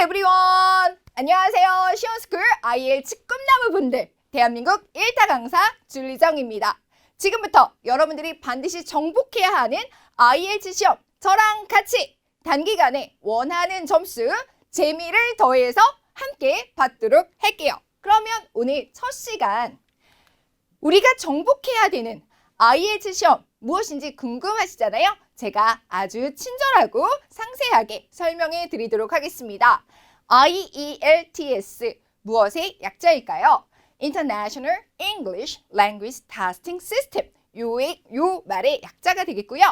everyone! 안녕하세요. 시원스쿨 IELTS 꿈나무분들, 대한민국 1타 강사 줄리정입니다. 지금부터 여러분들이 반드시 정복해야 하는 IELTS 시험, 저랑 같이 단기간에 원하는 점수, 재미를 더해서 함께 받도록 할게요. 그러면 오늘 첫 시간, 우리가 정복해야 되는 IELTS 시험 무엇인지 궁금하시잖아요. 제가 아주 친절하고 상세하게 설명해 드리도록 하겠습니다. IELTS 무엇의 약자일까요? International English Language Testing System. 요 말의 약자가 되겠고요.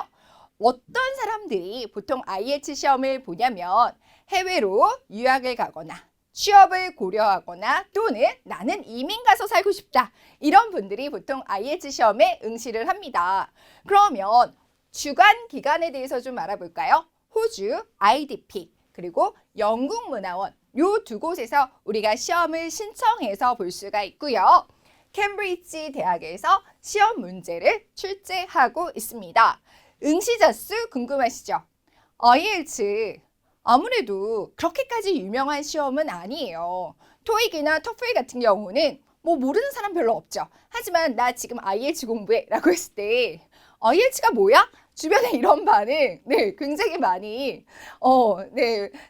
어떤 사람들이 보통 IELTS 시험을 보냐면 해외로 유학을 가거나 취업을 고려하거나 또는 나는 이민 가서 살고 싶다. 이런 분들이 보통 IELTS 시험에 응시를 합니다. 그러면 주관 기관에 대해서 좀 알아볼까요? 호주, IDP, 그리고 영국 문화원 요 두 곳에서 우리가 시험을 신청해서 볼 수가 있고요. 캠브리지 대학에서 시험 문제를 출제하고 있습니다. 응시자 수 궁금하시죠? IELTS 아무래도 그렇게까지 유명한 시험은 아니에요. 토익이나 토플 같은 경우는 뭐 모르는 사람 별로 없죠. 하지만 나 지금 IELTS 공부해 라고 했을 때 IELTS가 뭐야? 주변에 이런 반응 굉장히 많이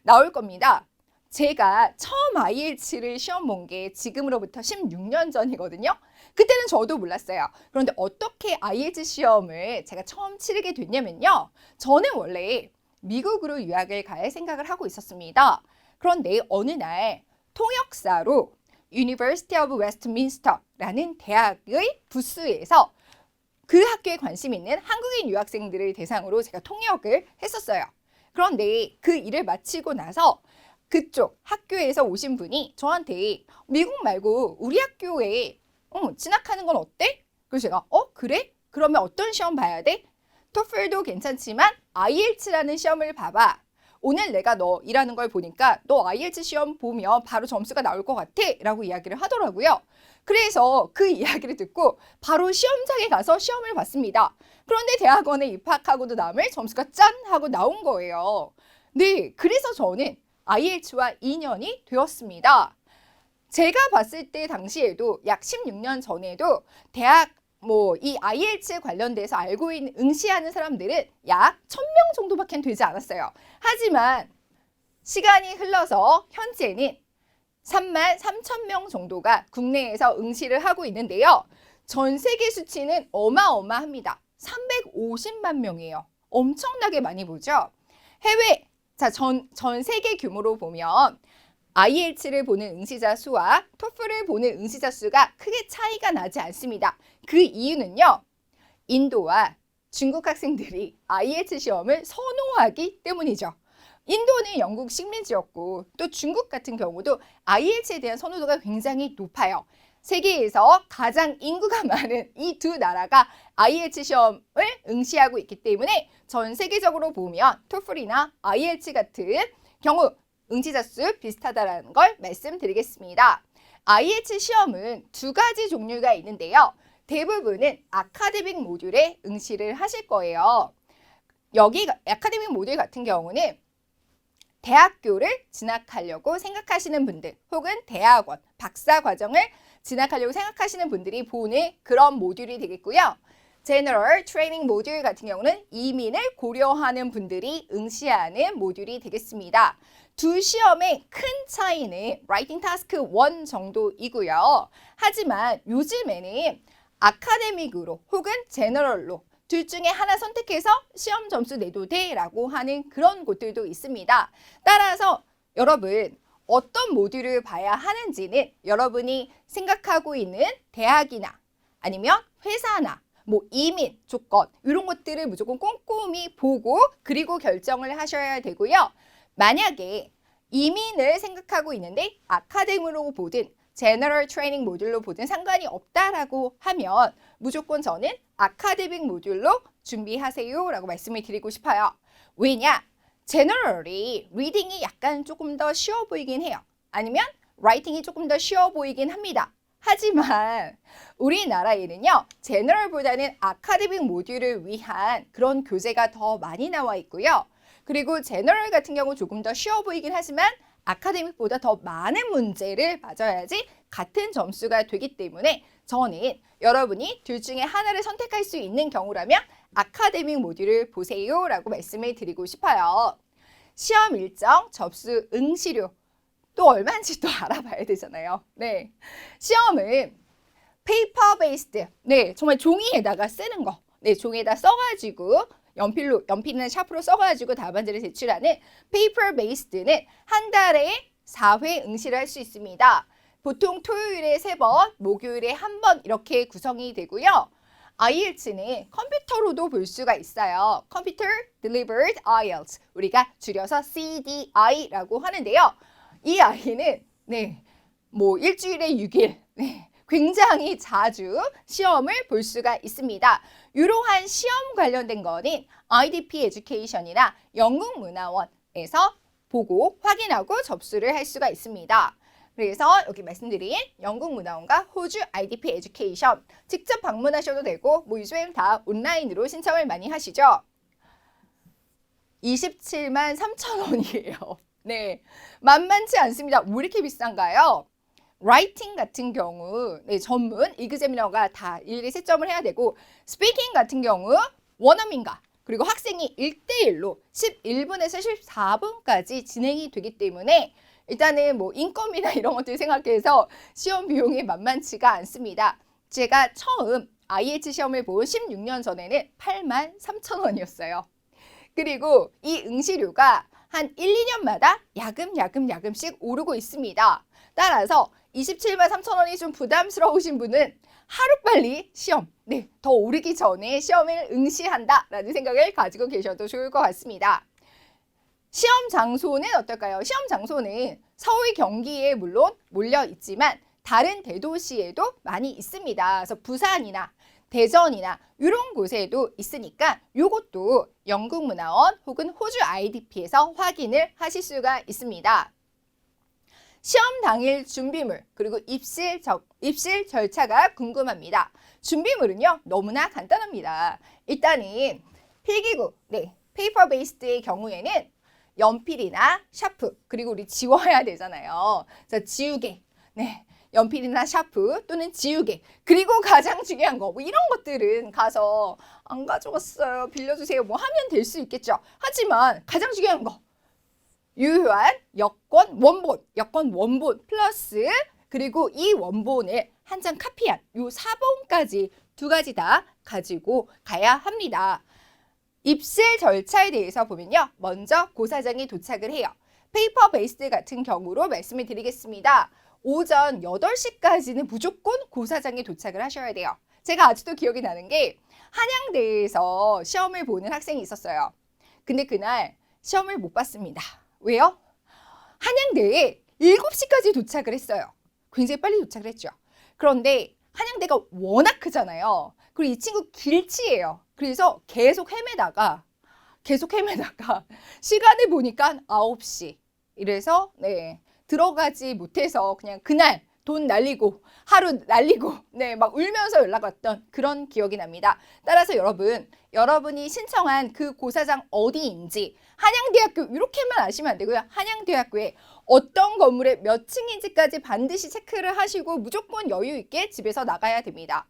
나올 겁니다. 제가 처음 IELTS를 시험 본 게 지금으로부터 16년 전이거든요. 그때는 저도 몰랐어요. 그런데 어떻게 IELTS 시험을 제가 처음 치르게 됐냐면요. 저는 원래 미국으로 유학을 갈 생각을 하고 있었습니다. 그런데 어느 날 통역사로 University of Westminster라는 대학의 부스에서 그 학교에 관심 있는 한국인 유학생들을 대상으로 제가 통역을 했었어요. 그런데 그 일을 마치고 나서 그쪽 학교에서 오신 분이 저한테 미국 말고 우리 학교에 진학하는 건 어때? 그래서 제가 그래? 그러면 어떤 시험 봐야 돼? 토플도 괜찮지만 IELTS라는 시험을 봐봐. 오늘 내가 너 일하는 걸 보니까 너 IELTS 시험 보면 바로 점수가 나올 것 같아 라고 이야기를 하더라고요. 그래서 그 이야기를 듣고 바로 시험장에 가서 시험을 봤습니다. 그런데 대학원에 입학하고도 남을 점수가 짠 하고 나온 거예요. 네, 그래서 저는 IELTS와 인연이 되었습니다. 제가 봤을 때 당시에도 약 16년 전에도 대학 이 IELTS 관련돼서 알고 있는 응시하는 사람들은 약 1000명 정도밖에 되지 않았어요. 하지만 시간이 흘러서 현재는 33,000명 정도가 국내에서 응시를 하고 있는데요. 전 세계 수치는 어마어마합니다. 350만 명이에요. 엄청나게 많이 보죠. 해외, 전 세계 규모로 보면 IELTS를 보는 응시자 수와 토플을 보는 응시자 수가 크게 차이가 나지 않습니다. 그 이유는요. 인도와 중국 학생들이 IELTS 시험을 선호하기 때문이죠. 인도는 영국 식민지였고 또 중국 같은 경우도 IELTS에 대한 선호도가 굉장히 높아요. 세계에서 가장 인구가 많은 이 두 나라가 IELTS 시험을 응시하고 있기 때문에 전 세계적으로 보면 토플이나 IELTS 같은 경우 응시자 수 비슷하다는 걸 말씀드리겠습니다. IELTS 시험은 두 가지 종류가 있는데요. 대부분은 아카데믹 모듈에 응시를 하실 거예요. 여기 아카데믹 모듈 같은 경우는 대학교를 진학하려고 생각하시는 분들 혹은 대학원, 박사 과정을 진학하려고 생각하시는 분들이 보는 그런 모듈이 되겠고요. General Training 모듈 같은 경우는 이민을 고려하는 분들이 응시하는 모듈이 되겠습니다. 두 시험의 큰 차이는 Writing Task 1 정도이고요. 하지만 요즘에는 아카데믹으로 혹은 제너럴로 둘 중에 하나 선택해서 시험 점수 내도 돼 라고 하는 그런 곳들도 있습니다. 따라서 여러분 어떤 모듈을 봐야 하는지는 여러분이 생각하고 있는 대학이나 아니면 회사나 이민 조건 이런 것들을 무조건 꼼꼼히 보고 그리고 결정을 하셔야 되고요. 만약에 이민을 생각하고 있는데 아카데미로 보든 제너럴 트레이닝 모듈로 보든 상관이 없다라고 하면 무조건 저는 아카데믹 모듈로 준비하세요 라고 말씀을 드리고 싶어요. 왜냐? 제너럴이 리딩이 약간 조금 더 쉬워 보이긴 해요. 아니면 라이팅이 조금 더 쉬워 보이긴 합니다. 하지만 우리나라에는요. 제너럴보다는 아카데믹 모듈을 위한 그런 교재가 더 많이 나와 있고요. 그리고 제너럴 같은 경우 조금 더 쉬워 보이긴 하지만 아카데믹보다 더 많은 문제를 맞아야지 같은 점수가 되기 때문에 저는 여러분이 둘 중에 하나를 선택할 수 있는 경우라면 아카데믹 모듈을 보세요 라고 말씀을 드리고 싶어요. 시험 일정, 접수, 응시료 또 얼마인지 또 알아봐야 되잖아요. 네, 시험은 페이퍼 베이스드, 네, 정말 종이에다가 쓰는 거, 네, 종이에다 써가지고 연필이나 샤프로 써가지고 답안지를 제출하는 페이퍼 베이스드는 한 달에 4회 응시를 할 수 있습니다. 보통 토요일에 3번, 목요일에 1번 이렇게 구성이 되고요. IELTS는 컴퓨터로도 볼 수가 있어요. Computer Delivered IELTS, 우리가 줄여서 CDI라고 하는데요. 이 I는 네, 뭐 일주일에 6일, 네, 굉장히 자주 시험을 볼 수가 있습니다. 이러한 시험 관련된 거는 IDP 에듀케이션이나 영국문화원에서 보고 확인하고 접수를 할 수가 있습니다. 그래서 여기 말씀드린 영국문화원과 호주 IDP 에듀케이션 직접 방문하셔도 되고 뭐 요즘 다 온라인으로 신청을 많이 하시죠. 273,000 원이에요. 네, 만만치 않습니다. 왜 이렇게 비싼가요? 라이팅 같은 경우 네, 전문 이그제미너가 다 일일이 채점을 해야 되고 스피킹 같은 경우 원어민과 그리고 학생이 1대1로 11분에서 14분까지 진행이 되기 때문에 일단은 뭐 인건비나 이런 것들 생각해서 시험 비용이 만만치가 않습니다. 제가 처음 IELTS 시험을 본 16년 전에는 83,000원이었어요. 그리고 이 응시료가 한 1, 2년마다 야금야금씩 오르고 있습니다. 따라서 273,000원이 좀 부담스러우신 분은 하루빨리 시험, 네, 더 오르기 전에 시험을 응시한다라는 생각을 가지고 계셔도 좋을 것 같습니다. 시험 장소는 어떨까요? 시험 장소는 서울, 경기에 물론 몰려 있지만 다른 대도시에도 많이 있습니다. 그래서 부산이나 대전이나 이런 곳에도 있으니까 이것도 영국문화원 혹은 호주 IDP에서 확인을 하실 수가 있습니다. 시험 당일 준비물 그리고 입실 절차가 궁금합니다. 준비물은요 너무나 간단합니다. 일단은 필기구, 네, 페이퍼 베이스드의 경우에는 연필이나 샤프 그리고 우리 지워야 되잖아요. 그래서 지우개, 네, 연필이나 샤프 또는 지우개 그리고 가장 중요한 거 뭐 이런 것들은 가서 안 가져갔어요 빌려주세요 뭐 하면 될 수 있겠죠. 하지만 가장 중요한 거 유효한 여권 원본 플러스 그리고 이 원본을 한 장 카피한 요 사본까지 두 가지 다 가지고 가야 합니다. 입실 절차에 대해서 보면요. 먼저 고사장이 도착을 해요. 페이퍼 베이스드 같은 경우로 말씀을 드리겠습니다. 오전 8시까지는 무조건 고사장에 도착을 하셔야 돼요. 제가 아직도 기억이 나는 게 한양대에서 시험을 보는 학생이 있었어요. 근데 그날 시험을 못 봤습니다. 왜요? 한양대에 7시까지 도착을 했어요. 굉장히 빨리 도착을 했죠. 그런데 한양대가 워낙 크잖아요. 그리고 이 친구 길치예요. 그래서 계속 헤매다가 시간을 보니까 9시. 이래서 네, 들어가지 못해서 그냥 그날 돈 날리고 하루 날리고 네, 막 울면서 연락 왔던 그런 기억이 납니다. 따라서 여러분이 신청한 그 고사장 어디인지 한양대학교 이렇게만 아시면 안 되고요. 한양대학교에 어떤 건물에 몇 층인지까지 반드시 체크를 하시고 무조건 여유 있게 집에서 나가야 됩니다.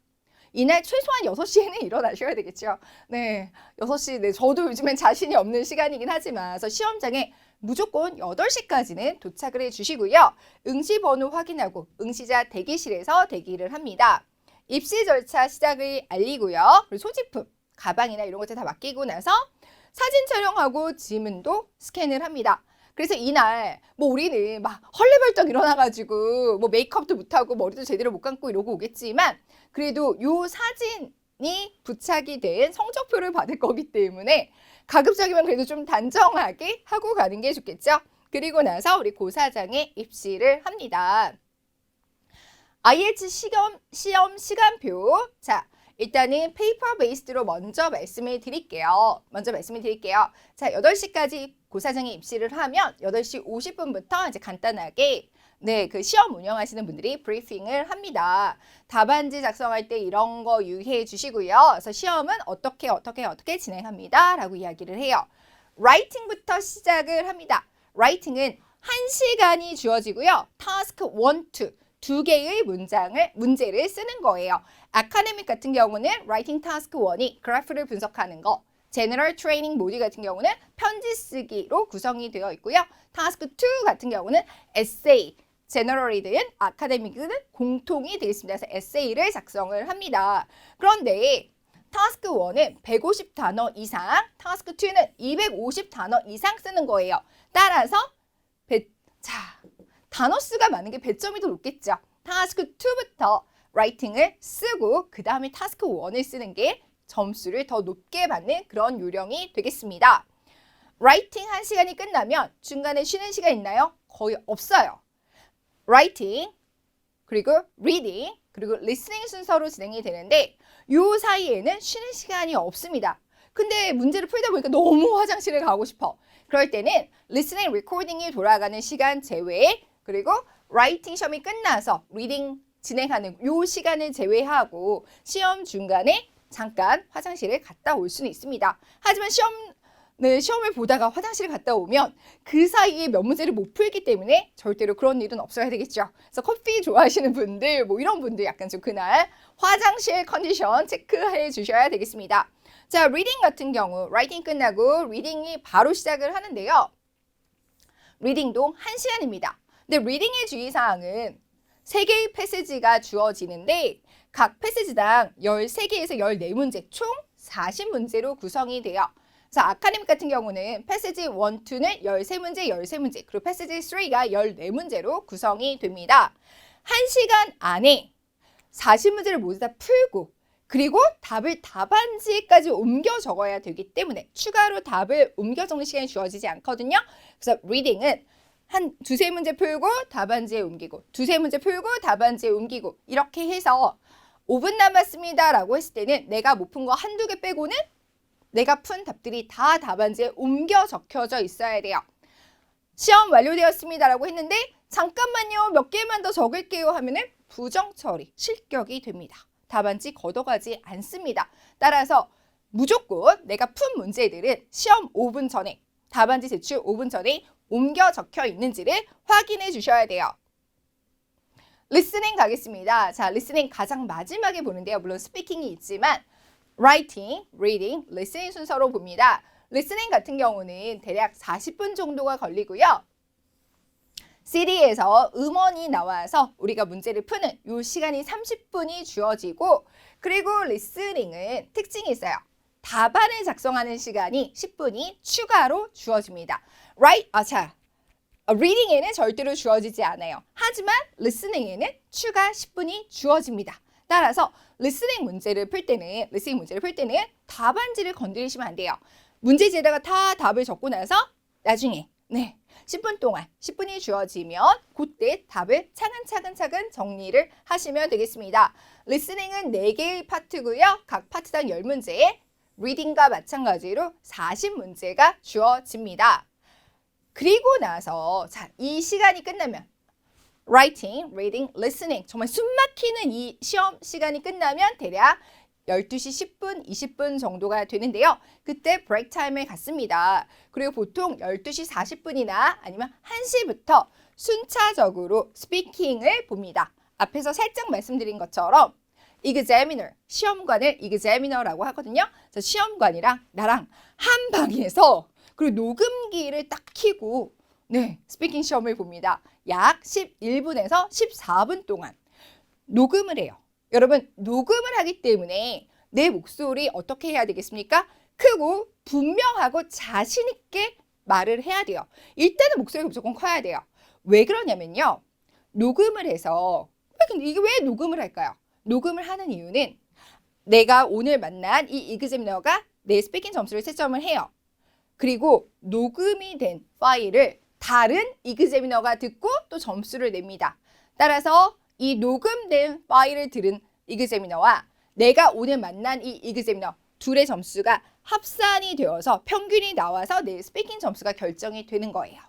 이날 최소한 6시에는 일어나셔야 되겠죠. 네, 6시, 네, 저도 요즘엔 자신이 없는 시간이긴 하지만 그래서 시험장에 무조건 8시까지는 도착을 해주시고요. 응시 번호 확인하고 응시자 대기실에서 대기를 합니다. 입시 절차 시작을 알리고요. 그리고 소지품, 가방이나 이런 것들 다 맡기고 나서 사진 촬영하고 지문도 스캔을 합니다. 그래서 이날 뭐 우리는 막 헐레벌떡 일어나가지고 뭐 메이크업도 못하고 머리도 제대로 못 감고 이러고 오겠지만 그래도 요 사진이 부착이 된 성적표를 받을 거기 때문에 가급적이면 그래도 좀 단정하게 하고 가는 게 좋겠죠. 그리고 나서 우리 고사장에 입시를 합니다. IELTS 시험 시간표. 자, 일단은 페이퍼 베이스드로 먼저 말씀을 드릴게요. 자, 8시까지 고사장에 입시를 하면 8시 50분부터 이제 간단하게 네, 그 시험 운영하시는 분들이 브리핑을 합니다. 답안지 작성할 때 이런 거 유의해 주시고요. 그래서 시험은 어떻게 진행합니다. 라고 이야기를 해요. 라이팅부터 시작을 합니다. 라이팅은 1시간이 주어지고요. task 1, 2, 두 개의 문제를 쓰는 거예요. 아카데믹 같은 경우는 writing task 1이 그래프를 분석하는 거, 제너럴 트레이닝 모듈 같은 경우는 편지 쓰기로 구성이 되어 있고요. task 2 같은 경우는 에세이, 제너럴이든 아카데믹은 공통이 되어 있습니다. 그래서 에세이를 작성을 합니다. 그런데 타스크 1은 150단어 이상, 타스크 2는 250단어 이상 쓰는 거예요. 따라서 단어 수가 많은 게 배점이 더 높겠죠. 타스크 2부터 라이팅을 쓰고 그 다음에 타스크 1을 쓰는 게 점수를 더 높게 받는 그런 요령이 되겠습니다. 라이팅 1시간이 끝나면 중간에 쉬는 시간 있나요? 거의 없어요. 라이팅, 그리고 리딩, 그리고 리스닝 순서로 진행이 되는데 요 사이에는 쉬는 시간이 없습니다. 근데 문제를 풀다 보니까 너무 화장실에 가고 싶어. 그럴 때는 리스닝, 리코딩이 돌아가는 시간 제외, 그리고 라이팅 시험이 끝나서 리딩 진행하는 요 시간을 제외하고 시험 중간에 잠깐 화장실에 갔다 올 수는 있습니다. 하지만 시험을 보다가 화장실에 갔다 오면 그 사이에 몇 문제를 못 풀기 때문에 절대로 그런 일은 없어야 되겠죠. 그래서 커피 좋아하시는 분들, 뭐 이런 분들 약간 좀 그날 화장실 컨디션 체크해 주셔야 되겠습니다. 자, 리딩 같은 경우 라이팅 끝나고 리딩이 바로 시작을 하는데요. 리딩도 1시간입니다. 근데 리딩의 주의사항은 3개의 패시지가 주어지는데 각 패시지당 13개에서 14문제, 총 40문제로 구성이 돼요. 그래서 아카데믹 같은 경우는 패시지 1, 2는 13문제, 13문제, 그리고 패시지 3가 14문제로 구성이 됩니다. 1시간 안에 40문제를 모두 다 풀고 그리고 답을 답안지에까지 옮겨 적어야 되기 때문에 추가로 답을 옮겨 적는 시간이 주어지지 않거든요. 그래서 리딩은 한 두세 문제 풀고 답안지에 옮기고 두세 문제 풀고 답안지에 옮기고 이렇게 해서 5분 남았습니다 라고 했을 때는 내가 못 푼 거 한두 개 빼고는 내가 푼 답들이 다 답안지에 옮겨 적혀져 있어야 돼요. 시험 완료되었습니다 라고 했는데 잠깐만요 몇 개만 더 적을게요 하면은 부정 처리, 실격이 됩니다. 답안지 걷어가지 않습니다. 따라서 무조건 내가 푼 문제들은 시험 5분 전에 답안지 제출 5분 전에 옮겨 적혀 있는지를 확인해 주셔야 돼요. 리스닝 가겠습니다. 자, 리스닝 가장 마지막에 보는데요. 물론 스피킹이 있지만 writing, reading, listening 순서로 봅니다. 리스닝 같은 경우는 대략 40분 정도가 걸리고요. CD에서 음원이 나와서 우리가 문제를 푸는 이 시간이 30분이 주어지고 그리고 리스닝은 특징이 있어요. 답안을 작성하는 시간이 10분이 추가로 주어집니다. reading에는 절대로 주어지지 않아요. 하지만 listening에는 추가 10분이 주어집니다. 따라서 리스닝 문제를 풀 때는 답안지를 건드리시면 안 돼요. 문제지에다가 다 답을 적고 나서 나중에 10분 동안 10분이 주어지면 그때 답을 차근차근 정리를 하시면 되겠습니다. 리스닝은 4개의 파트고요. 각 파트당 10문제, 리딩과 마찬가지로 40문제가 주어집니다. 그리고 나서 이 시간이 끝나면 writing, reading, listening 정말 숨막히는 이 시험 시간이 끝나면 대략 12시 10분, 20분 정도가 되는데요. 그때 브레이크 타임을 갖습니다. 그리고 보통 12시 40분이나 아니면 1시부터 순차적으로 스피킹을 봅니다. 앞에서 살짝 말씀드린 것처럼 examiner, 시험관을 examiner라고 하거든요. 그래서 시험관이랑 나랑 한 방에서 그리고 녹음기를 딱 켜고 스피킹 시험을 봅니다. 약 11분에서 14분 동안 녹음을 해요. 여러분 녹음을 하기 때문에 내 목소리 어떻게 해야 되겠습니까? 크고 분명하고 자신 있게 말을 해야 돼요. 일단은 목소리가 무조건 커야 돼요. 왜 그러냐면요. 녹음을 해서 이게 왜 녹음을 할까요? 녹음을 하는 이유는 내가 오늘 만난 이 이그제미너가 내 스피킹 점수를 채점을 해요. 그리고 녹음이 된 파일을 다른 이그제미너가 듣고 또 점수를 냅니다. 따라서 이 녹음된 파일을 들은 이그제미너와 내가 오늘 만난 이 이그제미너 둘의 점수가 합산이 되어서 평균이 나와서 내 스피킹 점수가 결정이 되는 거예요.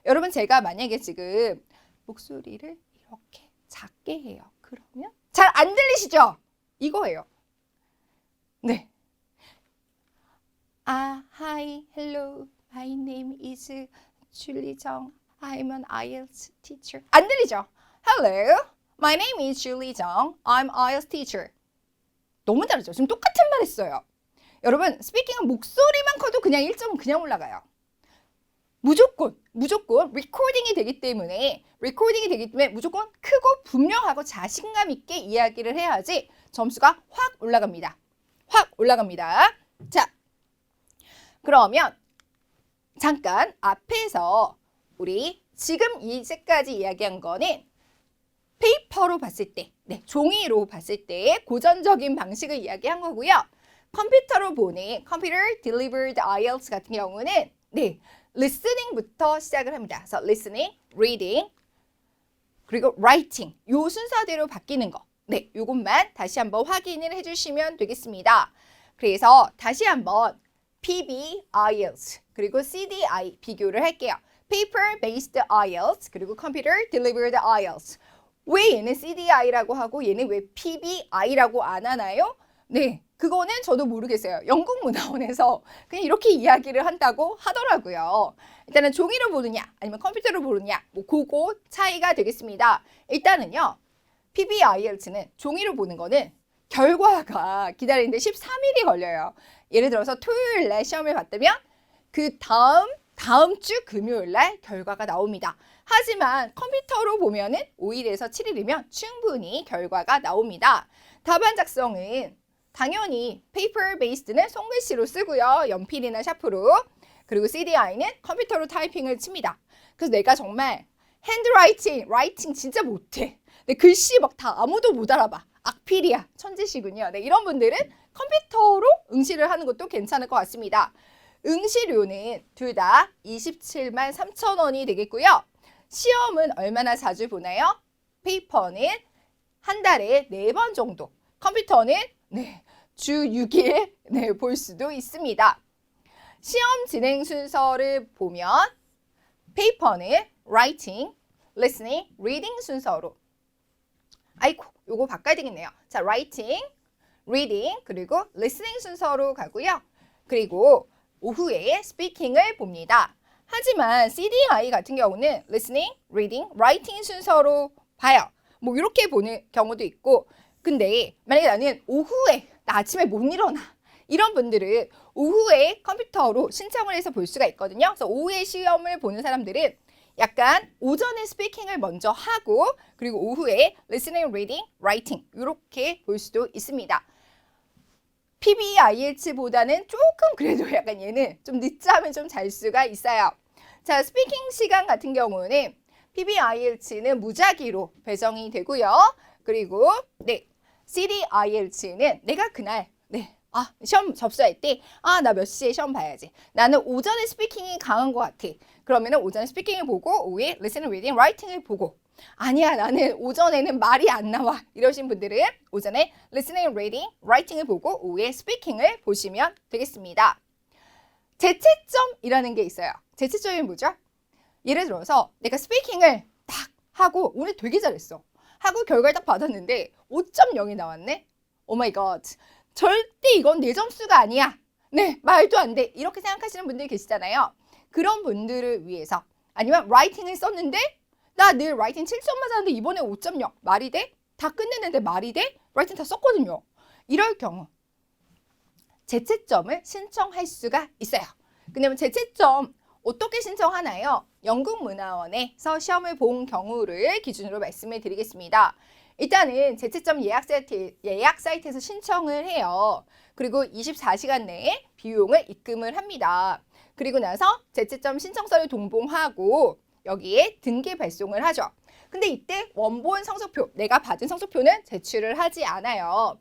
여러분 제가 만약에 지금 목소리를 이렇게 작게 해요. 그러면 잘 안 들리시죠? 이거예요. Hi, hello, my name is 줄리정. I'm an IELTS teacher. 안 들리죠? Hello, my name is Julie Jung. I'm IELTS teacher. 너무 다르죠? 지금 똑같은 말 했어요. 여러분, 스피킹은 목소리만 커도 그냥 1점은 그냥 올라가요. 무조건 리코딩이 되기 때문에 무조건 크고 분명하고 자신감 있게 이야기를 해야지 점수가 확 올라갑니다. 확 올라갑니다. 자, 그러면 잠깐 앞에서 우리 지금 이제까지 이야기한 거는 페이퍼로 봤을 때, 종이로 봤을 때 고전적인 방식을 이야기한 거고요. 컴퓨터로 보는 컴퓨터 delivered IELTS 같은 경우는 listening부터 시작을 합니다. 그래서 listening, reading, 그리고 writing 요 순서대로 바뀌는 거. 요것만 다시 한번 확인을 해주시면 되겠습니다. 그래서 다시 한번 PB IELTS 그리고 CDI 비교를 할게요. Paper Based IELTS 그리고 Computer Delivered IELTS. 왜 얘는 CDI라고 하고 얘는 왜 PBI라고 안 하나요? 그거는 저도 모르겠어요. 영국문화원에서 그냥 이렇게 이야기를 한다고 하더라고요. 일단은 종이로 보느냐 아니면 컴퓨터로 보느냐 그거 차이가 되겠습니다. 일단은요. PBIELTS는 종이로 보는 거는 결과가 기다리는데 13일이 걸려요. 예를 들어서 토요일 날 시험을 봤다면 그 다음 주 금요일 날 결과가 나옵니다. 하지만 컴퓨터로 보면은 5일에서 7일이면 충분히 결과가 나옵니다. 답안 작성은 당연히 페이퍼 베이스드는 손글씨로 쓰고요. 연필이나 샤프로. 그리고 CDI는 컴퓨터로 타이핑을 칩니다. 그래서 내가 정말 라이팅 진짜 못해. 글씨 막 다 아무도 못 알아봐. 악필이야. 천재시군요. 이런 분들은 컴퓨터로 응시를 하는 것도 괜찮을 것 같습니다. 응시료는 둘 다 273만 3천 원이 되겠고요. 시험은 얼마나 자주 보나요? 페이퍼는 한 달에 4번 정도. 컴퓨터는 주 6일 볼 수도 있습니다. 시험 진행 순서를 보면 페이퍼는 writing, listening, reading 순서로 아이고 요거 바꿔야 되겠네요. 자, writing, reading, 그리고 listening 순서로 가고요. 그리고 오후에 speaking을 봅니다. 하지만 CDI 같은 경우는 listening, reading, writing 순서로 봐요. 이렇게 보는 경우도 있고 근데 만약에 나는 오후에 나 아침에 못 일어나 이런 분들은 오후에 컴퓨터로 신청을 해서 볼 수가 있거든요. 그래서 오후에 시험을 보는 사람들은 약간 오전에 스피킹을 먼저 하고 그리고 오후에 listening, reading, writing 이렇게 볼 수도 있습니다. PBIELTS보다는 조금 그래도 약간 얘는 좀 늦잠을 좀 잘 수가 있어요. 자, 스피킹 시간 같은 경우는 PBIELTS는 무작위로 배정이 되고요. 그리고 CDIELTS는 내가 그날 시험 접수할 때 나 몇 시에 시험 봐야지. 나는 오전에 스피킹이 강한 것 같아. 그러면은 오전에 스피킹을 보고 오후에 listening, reading, writing을 보고 아니야 나는 오전에는 말이 안 나와 이러신 분들은 오전에 listening, reading, writing을 보고 오후에 스피킹을 보시면 되겠습니다. 제채점이라는 게 있어요. 제채점이 뭐죠? 예를 들어서 내가 스피킹을 딱 하고 오늘 되게 잘했어. 하고 결과를 딱 받았는데 5.0이 나왔네. 오 마이 갓. 절대 이건 내 점수가 아니야. 말도 안 돼. 이렇게 생각하시는 분들이 계시잖아요. 그런 분들을 위해서 아니면 라이팅을 썼는데 나 늘 라이팅 7점 맞았는데 이번에 5.0 말이 돼? 다 끝냈는데 말이 돼? 라이팅 다 썼거든요. 이럴 경우 제채점을 신청할 수가 있어요. 그러면 제채점 어떻게 신청하나요? 영국문화원에서 시험을 본 경우를 기준으로 말씀을 드리겠습니다. 일단은 제채점 예약 사이트에서 신청을 해요. 그리고 24시간 내에 비용을 입금을 합니다. 그리고 나서 제채점 신청서를 동봉하고 여기에 등기 발송을 하죠. 근데 이때 원본 성적표, 내가 받은 성적표는 제출을 하지 않아요.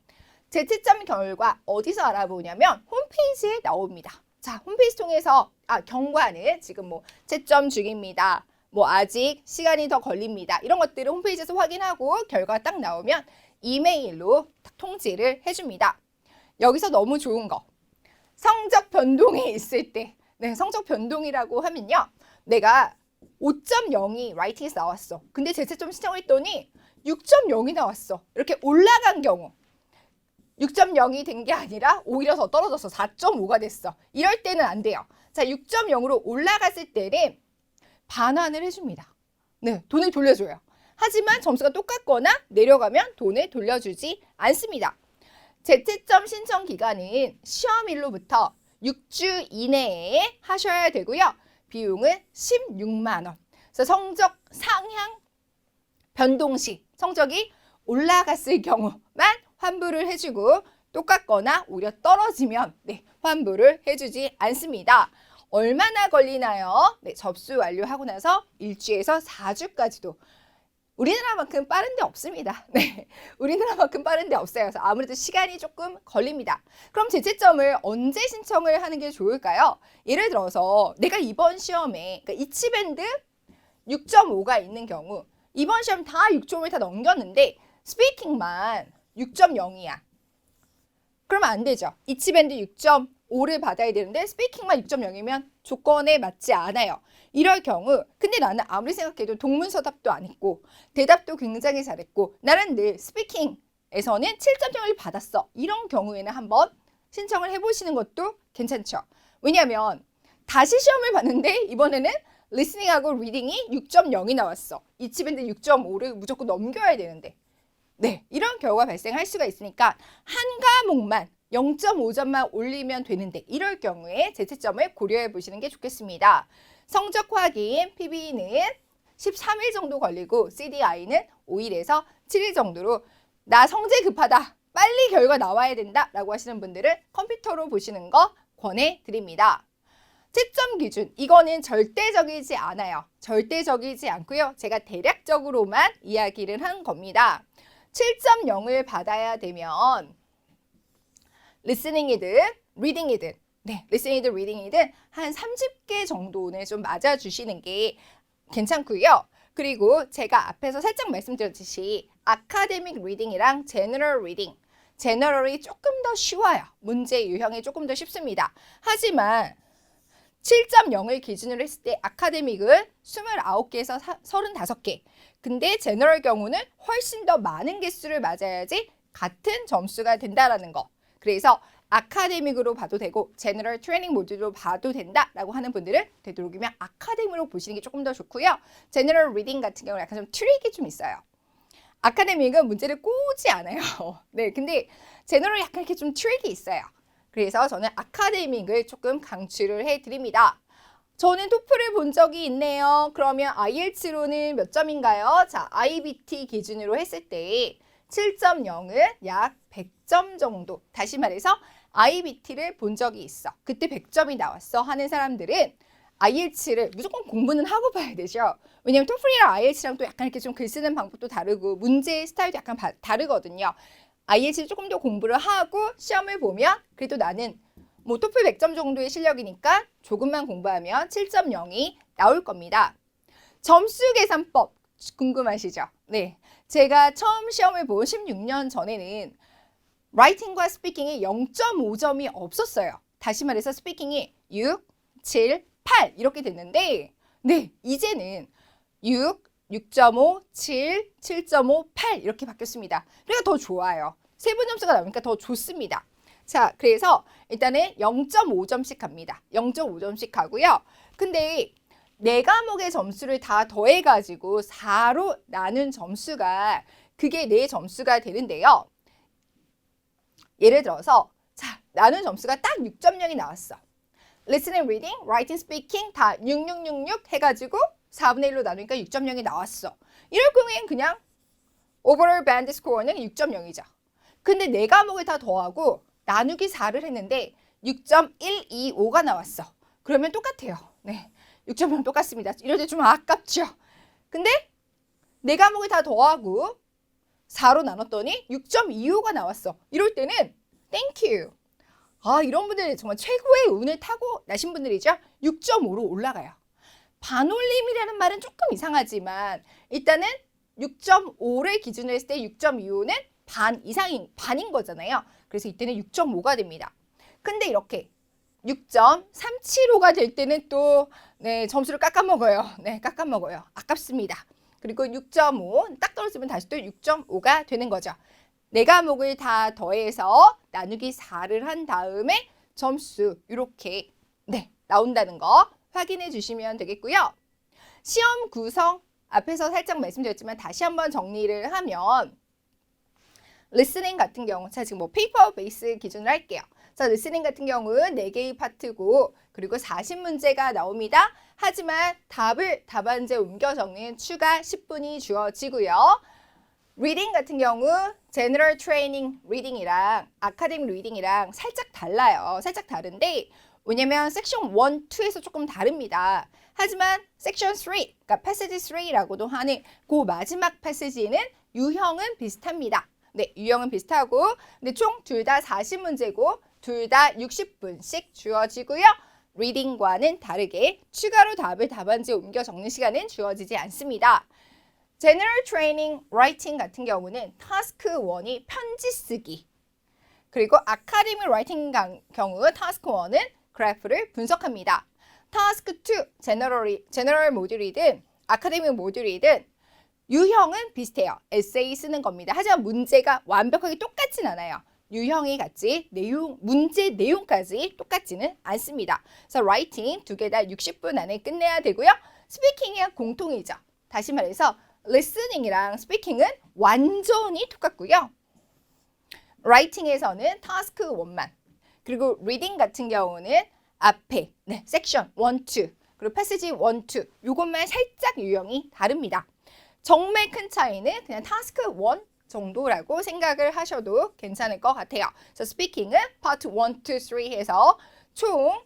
제채점 결과 어디서 알아보냐면 홈페이지에 나옵니다. 자, 홈페이지 통해서 경과는 지금 채점 중입니다. 아직 시간이 더 걸립니다. 이런 것들을 홈페이지에서 확인하고 결과가 딱 나오면 이메일로 딱 통지를 해줍니다. 여기서 너무 좋은 거. 성적 변동이 있을 때, 성적 변동이라고 하면요. 내가 5.0이 라이팅에서 나왔어. 근데 제채점 신청을 했더니 6.0이 나왔어. 이렇게 올라간 경우. 6.0이 된 게 아니라 오히려 더 떨어져서 4.5가 됐어. 이럴 때는 안 돼요. 자, 6.0으로 올라갔을 때는 반환을 해줍니다. 네, 돈을 돌려줘요. 하지만 점수가 똑같거나 내려가면 돈을 돌려주지 않습니다. 재채점 신청 기간은 시험일로부터 6주 이내에 하셔야 되고요. 비용은 16만 원. 그래서 성적 상향 변동 시 성적이 올라갔을 경우만 환불을 해주고 똑같거나 오히려 떨어지면 환불을 해주지 않습니다. 얼마나 걸리나요? 접수 완료하고 나서 1주에서 4주까지도 우리나라만큼 빠른 데 없습니다. 우리나라만큼 빠른 데 없어요. 그래서 아무래도 시간이 조금 걸립니다. 그럼 재채점을 언제 신청을 하는 게 좋을까요? 예를 들어서 내가 이번 시험에 그러니까 이치밴드 6.5가 있는 경우 이번 시험 다 6점을 다 넘겼는데 스피킹만 6.0이야. 그러면 안 되죠. 이치밴드 6.5를 받아야 되는데 스피킹만 6.0이면 조건에 맞지 않아요. 이럴 경우 근데 나는 아무리 생각해도 동문서답도 안 했고 대답도 굉장히 잘했고 나는 늘 스피킹에서는 7.0을 받았어. 이런 경우에는 한번 신청을 해보시는 것도 괜찮죠. 왜냐하면 다시 시험을 봤는데 이번에는 리스닝하고 리딩이 6.0이 나왔어. 이치밴드 6.5를 무조건 넘겨야 되는데 이런 경우가 발생할 수가 있으니까 한 과목만 0.5점만 올리면 되는데 이럴 경우에 재채점을 고려해 보시는 게 좋겠습니다. 성적 확인 PB는 13일 정도 걸리고 CDI는 5일에서 7일 정도로 나 성질 급하다. 빨리 결과 나와야 된다 라고 하시는 분들은 컴퓨터로 보시는 거 권해드립니다. 채점 기준, 이거는 절대적이지 않아요. 절대적이지 않고요. 제가 대략적으로만 이야기를 한 겁니다. 7.0을 받아야 되면 리스닝이든 리딩이든 리스닝이든 리딩이든 한 30개 정도는 좀 맞아주시는 게 괜찮고요. 그리고 제가 앞에서 살짝 말씀드렸듯이 아카데믹 리딩이랑 제너럴 리딩 제너럴이 조금 더 쉬워요. 문제 유형이 조금 더 쉽습니다. 하지만 7.0을 기준으로 했을 때 아카데믹은 29개에서 35개 근데 제너럴 경우는 훨씬 더 많은 개수를 맞아야지 같은 점수가 된다라는 거. 그래서 아카데믹으로 봐도 되고 제너럴 트레이닝 모듈로 봐도 된다라고 하는 분들은 되도록이면 아카데믹으로 보시는 게 조금 더 좋고요. 제너럴 리딩 같은 경우는 약간 좀 트릭이 좀 있어요. 아카데믹은 문제를 꼬지 않아요. 근데 제너럴 약간 이렇게 좀 트릭이 있어요. 그래서 저는 아카데믹을 조금 강추를 해드립니다. 저는 토플을 본 적이 있네요. 그러면 IELTS로는 몇 점인가요? 자, IBT 기준으로 했을 때 7.0은 약 100점 정도. 다시 말해서 IBT를 본 적이 있어. 그때 100점이 나왔어 하는 사람들은 IELTS를 무조건 공부는 하고 봐야 되죠. 왜냐면 토플이랑 IELTS랑 또 약간 이렇게 좀 글 쓰는 방법도 다르고 문제 스타일도 약간 다르거든요. IELTS 조금 더 공부를 하고 시험을 보면 그래도 나는 뭐 토플 100점 정도의 실력이니까 조금만 공부하면 7.0이 나올 겁니다. 점수 계산법 궁금하시죠? 제가 처음 시험을 본 16년 전에는 라이팅과 스피킹이 0.5점이 없었어요. 다시 말해서 스피킹이 6, 7, 8 이렇게 됐는데 이제는 6, 6.5, 7, 7.5, 8 이렇게 바뀌었습니다. 그러니까 더 좋아요. 세분 점수가 나오니까 더 좋습니다. 자, 그래서 일단은 0.5점씩 갑니다. 0.5점씩 가고요. 근데 네 과목의 점수를 다 더해가지고 4로 나눈 점수가 그게 내 점수가 되는데요. 예를 들어서 자, 나눈 점수가 딱 6.0이 나왔어. Listening, Reading, Writing, Speaking 다 6666 해가지고 4분의 1로 나누니까 6.0이 나왔어. 이럴 경우에는 그냥 Overall Band Score는 6.0이죠. 근데 네 과목을 다 더하고 나누기 4를 했는데 6.125가 나왔어. 그러면 똑같아요. 6.0 똑같습니다. 이럴 때 좀 아깝죠. 근데 네 과목을 다 더하고 4로 나눴더니 6.25가 나왔어. 이럴 때는 땡큐. 이런 분들 정말 최고의 운을 타고 나신 분들이죠. 6.5로 올라가요. 반올림이라는 말은 조금 이상하지만 일단은 6.5를 기준으로 했을 때 6.25는 반인 거잖아요. 그래서 이때는 6.5가 됩니다. 근데 이렇게 6.375가 될 때는 또 점수를 깎아먹어요. 깎아먹어요. 아깝습니다. 그리고 6.5 딱 떨어지면 다시 또 6.5가 되는 거죠. 네 과목을 다 더해서 나누기 4를 한 다음에 점수 이렇게 나온다는 거 확인해 주시면 되겠고요. 시험 구성 앞에서 살짝 말씀드렸지만 다시 한번 정리를 하면 리스닝 같은 경우 자 지금 뭐 페이퍼 베이스 기준으로 할게요. 자 리스닝 같은 경우는 4개의 파트고 그리고 40문제가 나옵니다. 하지만 답을 답안지에 옮겨 적는 추가 10분이 주어지고요. 리딩 같은 경우 제너럴 트레이닝 리딩이랑 아카데믹 리딩이랑 살짝 달라요. 살짝 다른데 왜냐면 섹션 1, 2에서 조금 다릅니다. 하지만 섹션 3, 그러니까 패시지 3라고도 하는 그 마지막 패시지는 유형은 비슷합니다. 네, 유형은 비슷하고 근데 총 둘 다 40문제고 둘 다 60분씩 주어지고요. 리딩과는 다르게 추가로 답을 답안지에 옮겨 적는 시간은 주어지지 않습니다. General Training Writing 같은 경우는 타스크 1이 편지 쓰기 그리고 아카데믹 라이팅 경우 타스크 1은 그래프를 분석합니다. 타스크 2, 제너럴 모듈이든 아카데믹 모듈이든 유형은 비슷해요. 에세이 쓰는 겁니다. 하지만 문제가 완벽하게 똑같진 않아요. 유형이 같이 문제 내용까지 똑같지는 않습니다. 그래서 라이팅 두 개 다 60분 안에 끝내야 되고요. 스피킹이 공통이죠. 다시 말해서 리스닝이랑 스피킹은 완전히 똑같고요. 라이팅에서는 타스크 1만 그리고 리딩 같은 경우는 앞에 섹션 1, 2 그리고 패시지 1, 2 요것만 살짝 유형이 다릅니다. 정말 큰 차이는 그냥 타스크 1 정도라고 생각을 하셔도 괜찮을 것 같아요. 그래서 스피킹은 파트 1, 2, 3 해서 총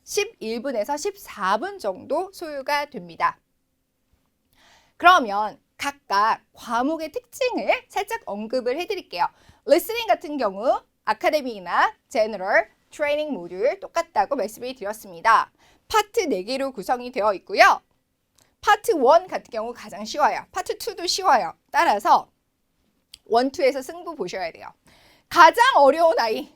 11분에서 14분 정도 소요가 됩니다. 그러면 각각 과목의 특징을 살짝 언급을 해드릴게요. 리스닝 같은 경우 아카데믹이나 제너럴, 트레이닝 모듈 똑같다고 말씀을 드렸습니다. 파트 4개로 구성이 되어 있고요. 파트 1 같은 경우 가장 쉬워요. 파트 2도 쉬워요. 따라서 1, 2에서 승부 보셔야 돼요. 가장 어려운 아이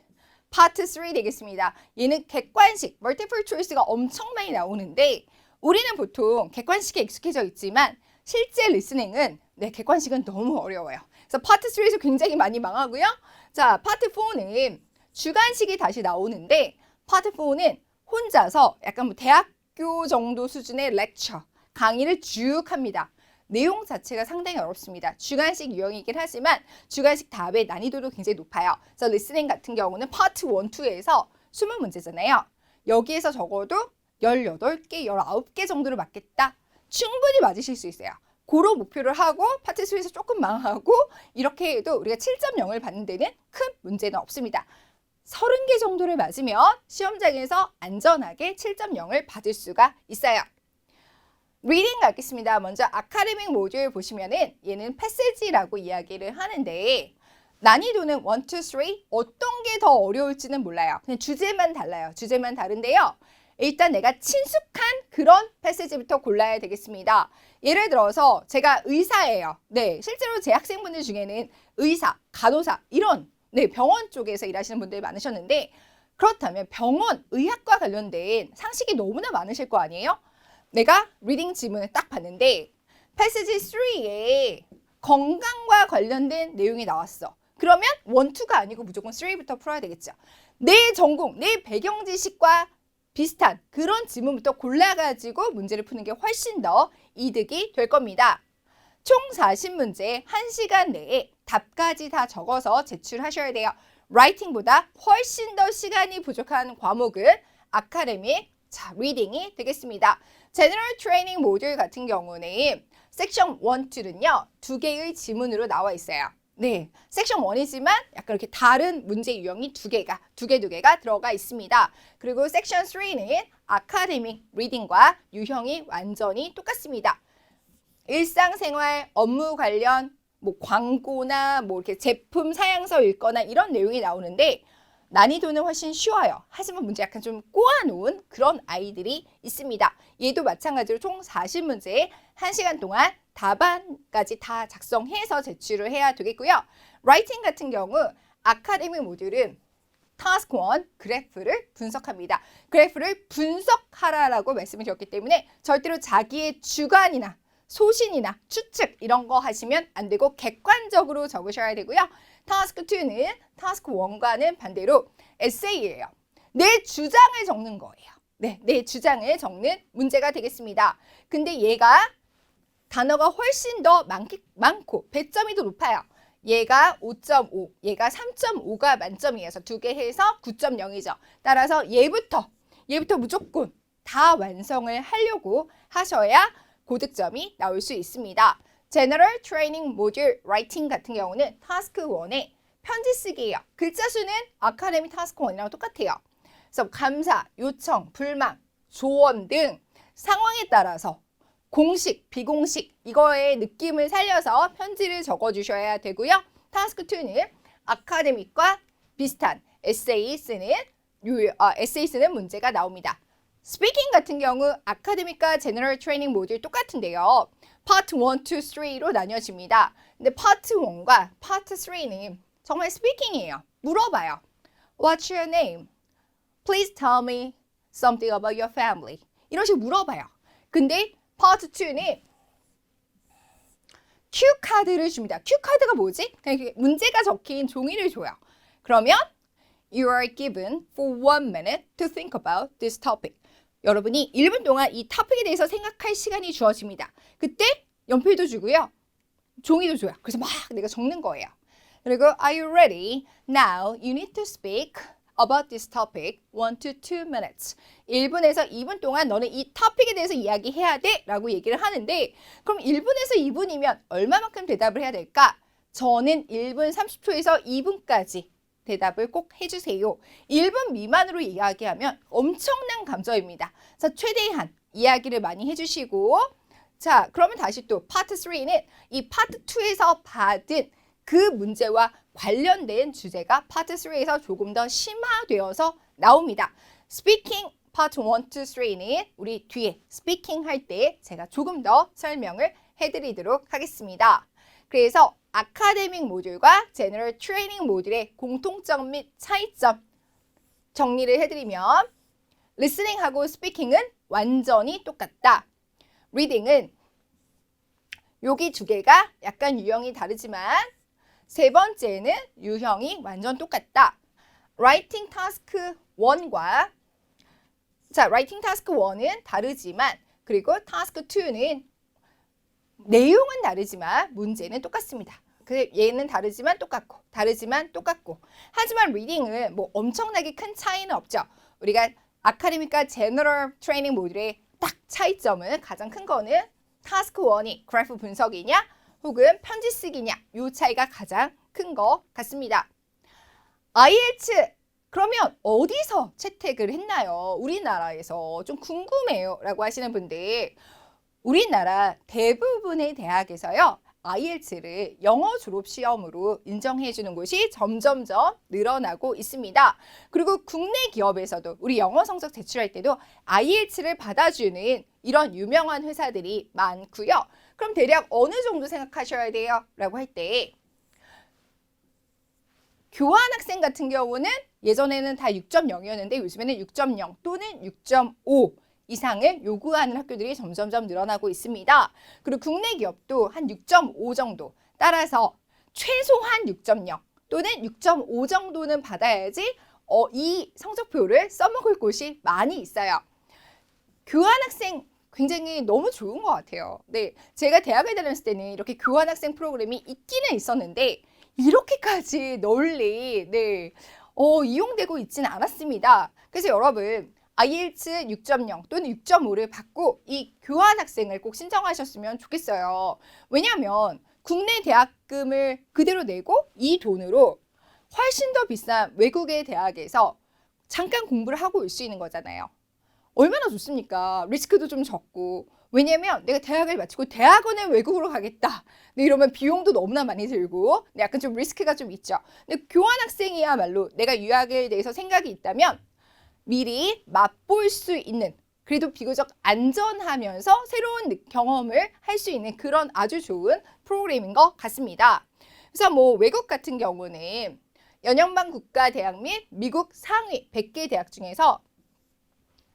파트 3 되겠습니다. 얘는 객관식, 멀티플 초이스가 엄청 많이 나오는데 우리는 보통 객관식에 익숙해져 있지만 실제 리스닝은 객관식은 너무 어려워요. 그래서 파트 3에서 굉장히 많이 망하고요. 자, 파트 4는 주관식이 다시 나오는데 파트 4는 혼자서 약간 뭐 대학교 정도 수준의 렉처, 강의를 쭉 합니다. 내용 자체가 상당히 어렵습니다. 주관식 유형이긴 하지만 주관식 답의 난이도도 굉장히 높아요. 그래서 리스닝 같은 경우는 파트 1, 2에서 20문제잖아요. 여기에서 적어도 18개, 19개 정도를 맞겠다. 충분히 맞으실 수 있어요. 고로 목표를 하고 파트 3에서 조금 망하고 이렇게 해도 우리가 7.0을 받는 데는 큰 문제는 없습니다. 30개 정도를 맞으면 시험장에서 안전하게 7.0을 받을 수가 있어요. 리딩 가겠습니다. 먼저 아카데믹 모듈 보시면은 얘는 패시지라고 이야기를 하는데 난이도는 1, 2, 3 어떤 게 더 어려울지는 몰라요. 그냥 주제만 달라요. 주제만 다른데요. 일단 내가 친숙한 그런 패시지부터 골라야 되겠습니다. 예를 들어서 제가 의사예요. 네, 실제로 제 학생분들 중에는 의사, 간호사 이런 병원 쪽에서 일하시는 분들이 많으셨는데 그렇다면 병원, 의학과 관련된 상식이 너무나 많으실 거 아니에요? 내가 리딩 지문을 딱 봤는데 패시지 3에 건강과 관련된 내용이 나왔어. 그러면 1, 2가 아니고 무조건 3부터 풀어야 되겠죠. 내 전공, 내 배경 지식과 비슷한 그런 지문부터 골라가지고 문제를 푸는 게 훨씬 더 이득이 될 겁니다. 총 40문제 1시간 내에 답까지 다 적어서 제출하셔야 돼요. 라이팅보다 훨씬 더 시간이 부족한 과목은 아카데믹, 리딩이 되겠습니다. 제너럴 트레이닝 모듈 같은 경우는 섹션 1, 2는요. 2개의 지문으로 나와 있어요. 네, 섹션 1이지만 약간 이렇게 다른 문제 유형이 두 개가 들어가 있습니다. 그리고 섹션 3는 아카데믹 리딩과 유형이 완전히 똑같습니다. 일상생활, 업무 관련, 뭐 광고나 뭐 이렇게 제품 사양서 읽거나 이런 내용이 나오는데 난이도는 훨씬 쉬워요. 하지만 문제 약간 좀 꼬아놓은 그런 아이들이 있습니다. 얘도 마찬가지로 총 40문제에 1시간 동안 답안까지 다 작성해서 제출을 해야 되겠고요. 라이팅 같은 경우 아카데믹 모듈은 타스크 1 그래프를 분석합니다. 그래프를 분석하라라고 말씀을 드렸기 때문에 절대로 자기의 주관이나 소신이나 추측 이런 거 하시면 안 되고 객관적으로 적으셔야 되고요. 타스크 2는 타스크 1과는 반대로 에세이예요. 내 주장을 적는 거예요. 네, 내 주장을 적는 문제가 되겠습니다. 근데 얘가 단어가 훨씬 더 많고 배점이 더 높아요. 얘가 5.5, 얘가 3.5가 만점이에요. 그래서 두 개 해서 9.0이죠. 따라서 얘부터 무조건 다 완성을 하려고 하셔야 고득점이 나올 수 있습니다. General Training Module Writing 같은 경우는 타스크 1에 편지 쓰기예요. 글자 수는 아카데미 타스크 1이랑 똑같아요. 그래서 감사, 요청, 불만, 조언 등 상황에 따라서 공식, 비공식 이거의 느낌을 살려서 편지를 적어주셔야 되고요. 타스크 2는 아카데믹과 비슷한 에세이 쓰는 문제가 나옵니다. 스피킹 같은 경우 아카데믹과 제너럴 트레이닝 모듈 똑같은데요. 파트 1, 2, 3로 나뉘어집니다. 근데 파트 1과 파트 3는 정말 스피킹이에요. 물어봐요. What's your name? Please tell me something about your family. 이런 식으로 물어봐요. 근데 파트 2는 큐카드를 줍니다. 큐카드가 뭐지? 그냥 문제가 적힌 종이를 줘요. 그러면 You are given for 1 minute to think about this topic. 여러분이 1분 동안 이 토픽에 대해서 생각할 시간이 주어집니다. 그때 연필도 주고요. 종이도 줘요. 그래서 막 내가 적는 거예요. 그리고 Are you ready? Now you need to speak about this topic 1 to 2 minutes. 1분에서 2분 동안 너는 이 토픽에 대해서 이야기해야 돼 라고 얘기를 하는데 그럼 1분에서 2분이면 얼마만큼 대답을 해야 될까? 저는 1분 30초에서 2분까지 대답을 꼭 해주세요. 1분 미만으로 이야기하면 엄청난 감점입니다. 그래서 최대한 이야기를 많이 해주시고 자 그러면 다시 또 파트 3는 이 파트 2에서 받은 그 문제와 관련된 주제가 파트 3에서 조금 더 심화되어서 나옵니다. 스피킹 파트 1, 2, 3는 우리 뒤에 스피킹 할 때 제가 조금 더 설명을 해드리도록 하겠습니다. 그래서 아카데믹 모듈과 제너럴 트레이닝 모듈의 공통점 및 차이점 정리를 해드리면 리스닝하고 스피킹은 완전히 똑같다. 리딩은 여기 두 개가 약간 유형이 다르지만 세 번째는 유형이 완전 똑같다. 라이팅 타스크 1과 라이팅 타스크 1은 다르지만 그리고 타스크 2는 내용은 다르지만 문제는 똑같습니다. 얘는 다르지만 똑같고 하지만 리딩은 뭐 엄청나게 큰 차이는 없죠. 우리가 아카데믹과 제너럴 트레이닝 모듈의 딱 차이점은 가장 큰 거는 타스크 1이 그래프 분석이냐 혹은 편지 쓰기냐 이 차이가 가장 큰 것 같습니다. IELTS 그러면 어디서 채택을 했나요? 우리나라에서 좀 궁금해요 라고 하시는 분들 우리나라 대부분의 대학에서요. IELTS를 영어 졸업시험으로 인정해 주는 곳이 점점점 늘어나고 있습니다. 그리고 국내 기업에서도 우리 영어 성적 제출할 때도 IELTS를 받아주는 이런 유명한 회사들이 많고요. 그럼 대략 어느 정도 생각하셔야 돼요? 라고 할 때 교환학생 같은 경우는 예전에는 다 6.0이었는데 요즘에는 6.0 또는 6.5 이상을 요구하는 학교들이 점점점 늘어나고 있습니다. 그리고 국내 기업도 한 6.5 정도 따라서 최소한 6.0 또는 6.5 정도는 받아야지 이 성적표를 써먹을 곳이 많이 있어요. 교환학생 굉장히 너무 좋은 것 같아요. 네, 제가 대학을 다녔을 때는 이렇게 교환학생 프로그램이 있기는 있었는데 이렇게까지 널리 이용되고 있지는 않았습니다. 그래서 여러분 IELTS 6.0 또는 6.5를 받고 이 교환학생을 꼭 신청하셨으면 좋겠어요. 왜냐하면 국내 대학금을 그대로 내고 이 돈으로 훨씬 더 비싼 외국의 대학에서 잠깐 공부를 하고 올 수 있는 거잖아요. 얼마나 좋습니까? 리스크도 좀 적고 왜냐면 내가 대학을 마치고 대학원을 외국으로 가겠다. 이러면 비용도 너무나 많이 들고 약간 좀 리스크가 좀 있죠. 근데 교환학생이야말로 내가 유학에 대해서 생각이 있다면 미리 맛볼 수 있는 그래도 비교적 안전하면서 새로운 경험을 할 수 있는 그런 아주 좋은 프로그램인 것 같습니다. 그래서 뭐 외국 같은 경우는 연영반 국가대학 및 미국 상위 100개 대학 중에서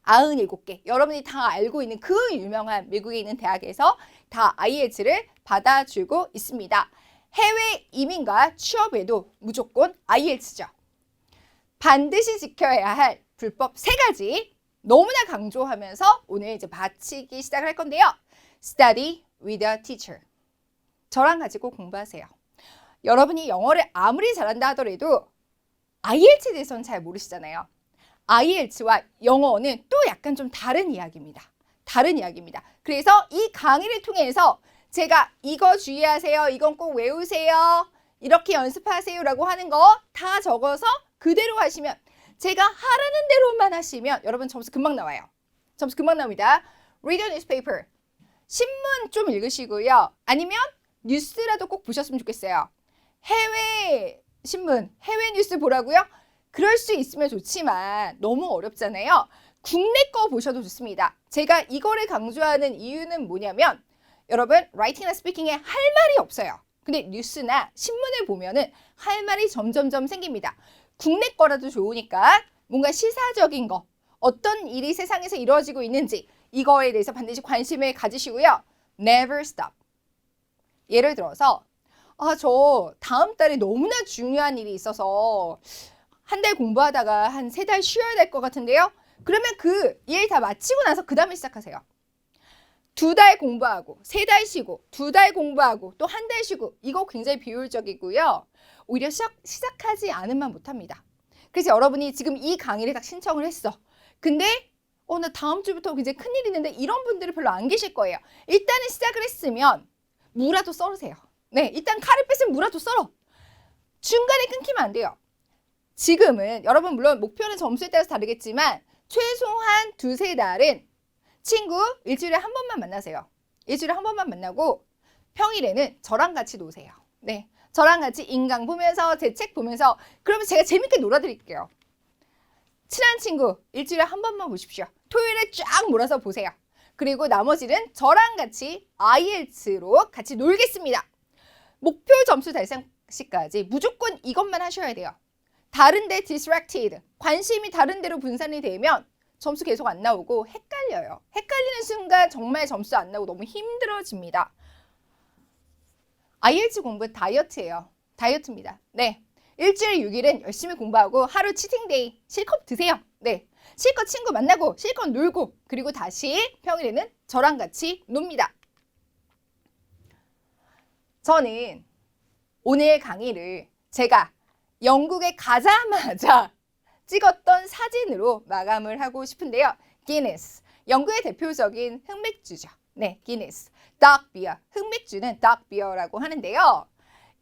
97개 여러분이 다 알고 있는 그 유명한 미국에 있는 대학에서 다 IELTS를 받아주고 있습니다. 해외 이민과 취업에도 무조건 IELTS죠. 반드시 지켜야 할 불법 3가지 너무나 강조하면서 오늘 이제 마치기 시작을 할 건데요. Study with a teacher. 저랑 같이 꼭 공부하세요. 여러분이 영어를 아무리 잘한다 하더라도 IELTS에 대해서는 잘 모르시잖아요. IELTS와 영어는 또 약간 좀 다른 이야기입니다. 다른 이야기입니다. 그래서 이 강의를 통해서 제가 이거 주의하세요. 이건 꼭 외우세요. 이렇게 연습하세요 라고 하는 거 다 적어서 그대로 하시면 제가 하라는 대로만 하시면 여러분 점수 금방 나와요. 점수 금방 나옵니다. Read a newspaper. 신문 좀 읽으시고요. 아니면 뉴스라도 꼭 보셨으면 좋겠어요. 해외 신문, 해외 뉴스 보라고요? 그럴 수 있으면 좋지만 너무 어렵잖아요. 국내 거 보셔도 좋습니다. 제가 이거를 강조하는 이유는 뭐냐면 여러분 라이팅이나 스피킹에 할 말이 없어요. 근데 뉴스나 신문을 보면은 할 말이 점점점 생깁니다. 국내 거라도 좋으니까 뭔가 시사적인 거, 어떤 일이 세상에서 이루어지고 있는지 이거에 대해서 반드시 관심을 가지시고요. Never stop. 예를 들어서 저 다음 달에 너무나 중요한 일이 있어서 한 달 공부하다가 한 3달 쉬어야 될 것 같은데요. 그러면 그 일 다 마치고 나서 그 다음에 시작하세요. 2달 공부하고 3달 쉬고 2달 공부하고 또 한 달 쉬고 이거 굉장히 비효율적이고요. 오히려 시작하지 않으면 못합니다. 그래서 여러분이 지금 이 강의를 딱 신청을 했어. 근데 나 다음 주부터 굉장히 큰일이 있는데 이런 분들이 별로 안 계실 거예요. 일단은 시작을 했으면 무라도 썰으세요. 네, 일단 칼을 뺐으면 무라도 썰어. 중간에 끊기면 안 돼요. 지금은 여러분 물론 목표는 점수에 따라서 다르겠지만 최소한 2-3달은 친구 일주일에 한 번만 만나세요. 일주일에 한 번만 만나고 평일에는 저랑 같이 노세요. 네, 저랑 같이 인강 보면서 제 책 보면서 그러면 제가 재밌게 놀아드릴게요. 친한 친구 일주일에 한 번만 보십시오. 토요일에 쫙 몰아서 보세요. 그리고 나머지는 저랑 같이 IELTS로 같이 놀겠습니다. 목표 점수 달성 시까지 무조건 이것만 하셔야 돼요. 다른데 distracted, 관심이 다른 데로 분산이 되면 점수 계속 안 나오고 헷갈려요. 헷갈리는 순간 정말 점수 안 나오고 너무 힘들어집니다. IELTS 공부 다이어트예요. 다이어트입니다. 네, 일주일 6일은 열심히 공부하고 하루 치팅데이 실컷 드세요. 네, 실컷 친구 만나고 실컷 놀고 그리고 다시 평일에는 저랑 같이 놉니다. 저는 오늘 강의를 제가 영국에 가자마자 찍었던 사진으로 마감을 하고 싶은데요. 기네스, 영국의 대표적인 흑맥주죠. 네, 기네스, 닥비어, 흑맥주는 닥비어라고 하는데요.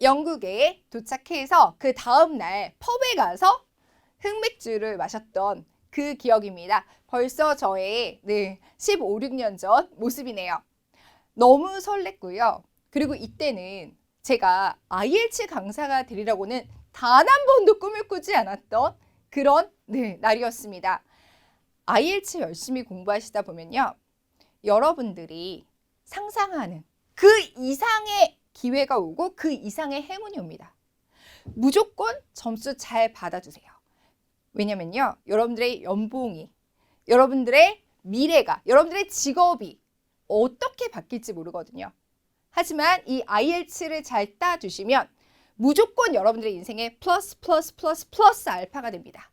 영국에 도착해서 그 다음날 펍에 가서 흑맥주를 마셨던 그 기억입니다. 벌써 저의 15, 16년 전 모습이네요. 너무 설렜고요. 그리고 이때는 제가 IELTS 강사가 되리라고는 단 한 번도 꿈을 꾸지 않았던 그런 날이었습니다. IELTS 열심히 공부하시다 보면요. 여러분들이 상상하는 그 이상의 기회가 오고 그 이상의 행운이 옵니다. 무조건 점수 잘 받아주세요. 왜냐면요. 여러분들의 연봉이, 여러분들의 미래가, 여러분들의 직업이 어떻게 바뀔지 모르거든요. 하지만 이 IELTS를 잘 따주시면 무조건 여러분들의 인생에 플러스 알파가 됩니다.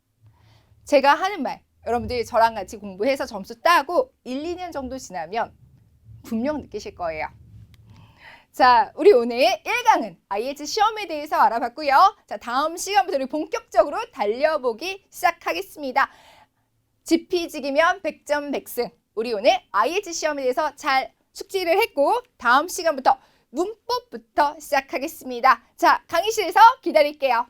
제가 하는 말, 여러분들이 저랑 같이 공부해서 점수 따고 1-2년 정도 지나면 분명 느끼실 거예요. 자, 우리 오늘 1강은 IELTS 시험에 대해서 알아봤고요. 자, 다음 시간부터 우리 본격적으로 달려보기 시작하겠습니다. 지피지기면 100점 100승. 우리 오늘 IELTS 시험에 대해서 잘 숙지를 했고 다음 시간부터 문법부터 시작하겠습니다. 자, 강의실에서 기다릴게요.